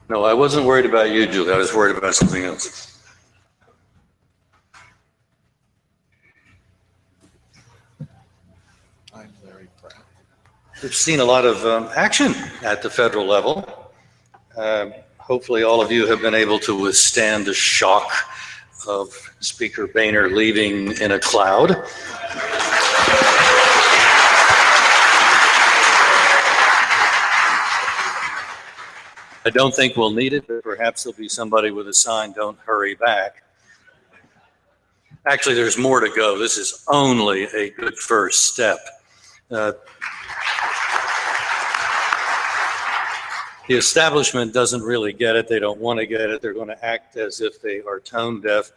No, I wasn't worried about you, Julie. I was worried about something else. I'm Larry Pratt. We've seen a lot of action at the federal level. Hopefully all of you have been able to withstand the shock of Speaker Boehner leaving in a cloud. I don't think we'll need it, but perhaps there'll be somebody with a sign, "Don't hurry back." Actually, there's more to go. This is only a good first step. The establishment doesn't really get it. They don't want to get it. They're going to act as if they are tone deaf.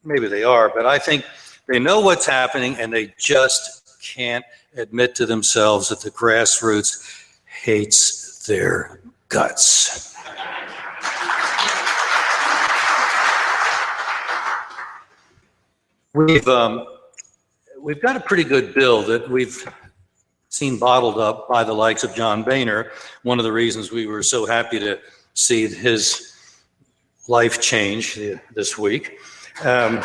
Maybe they are, but I think they know what's happening and they just can't admit to themselves that the grassroots hates their guts. We've got a pretty good bill that we've seen bottled up by the likes of John Boehner. One of the reasons we were so happy to see his life change this week. The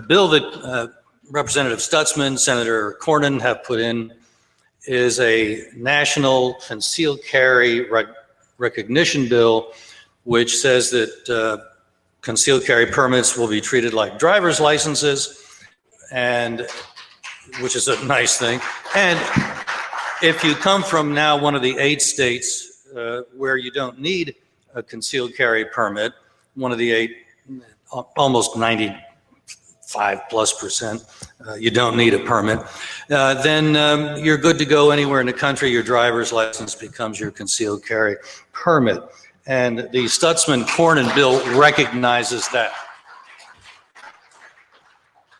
bill that Representative Stutzman, Senator Cornyn have put in is a national concealed carry recognition bill, which says that concealed carry permits will be treated like driver's licenses, and which is a nice thing. And if you come from now one of the 8 states where you don't need a concealed carry permit, one of the 8, almost 95+%, you don't need a permit, then you're good to go anywhere in the country. Your driver's license becomes your concealed carry permit. And the Stutzman-Cornyn bill recognizes that.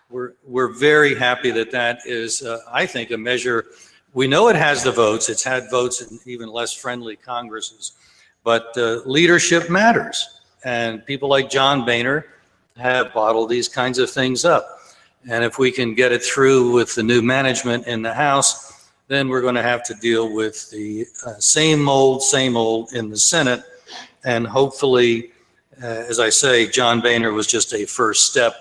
We're very happy that that is, I think, a measure. We know it has the votes. It's had votes in even less friendly Congresses, but leadership matters. And people like John Boehner have bottled these kinds of things up. And if we can get it through with the new management in the House, then we're going to have to deal with the same old in the Senate. And hopefully, as I say, John Boehner was just a first step.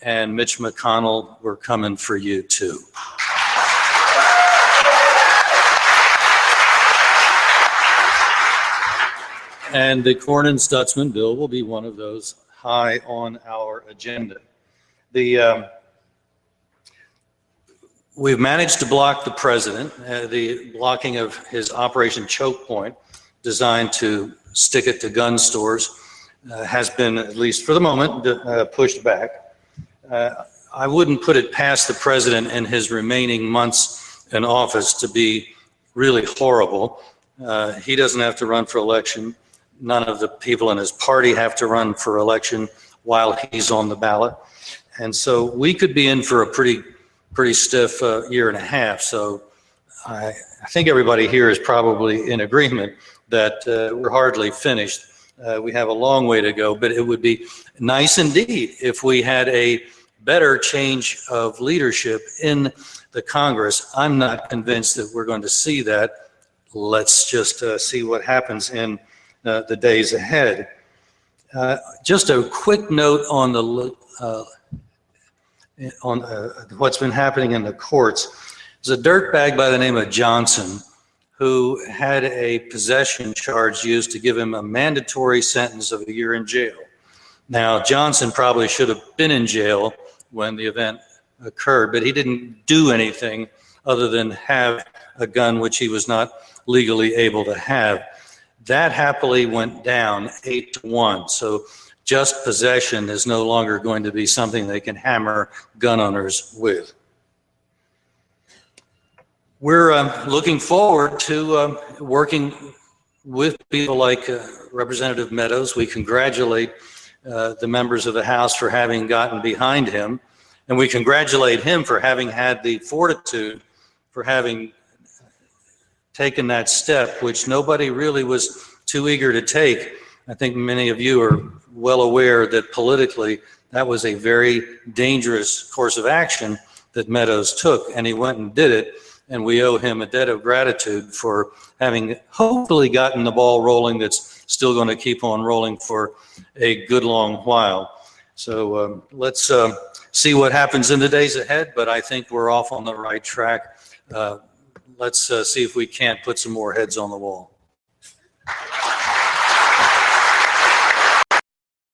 And Mitch McConnell, we're coming for you too. And the Cornyn-Stutzman bill will be one of those high on our agenda. We've managed to block the president, the blocking of his Operation Choke Point, designed to stick it to gun stores, has been, at least for the moment, pushed back. I wouldn't put it past the president in his remaining months in office to be really horrible. He doesn't have to run for election. None of the people in his party have to run for election while he's on the ballot. And so we could be in for a pretty stiff year and a half. So I think everybody here is probably in agreement that we're hardly finished. We have a long way to go, but it would be nice indeed if we had a better change of leadership in the Congress. I'm not convinced that we're going to see that. Let's just see what happens in the days ahead. Just a quick note on what's been happening in the courts. There's a dirtbag by the name of Johnson who had a possession charge used to give him a mandatory sentence of 1 year in jail. Now, Johnson probably should have been in jail when the event occurred, but he didn't do anything other than have a gun which he was not legally able to have. That happily went down 8-1. So just possession is no longer going to be something they can hammer gun owners with. We're looking forward to working with people like Representative Meadows. We congratulate the members of the House for having gotten behind him, and we congratulate him for having had the fortitude, for having taken that step, which nobody really was too eager to take. I think many of you are well aware that politically that was a very dangerous course of action that Meadows took, and he went and did it, and we owe him a debt of gratitude for having hopefully gotten the ball rolling that's still going to keep on rolling for a good long while. So let's see what happens in the days ahead, but I think we're off on the right track. Let's see if we can't put some more heads on the wall.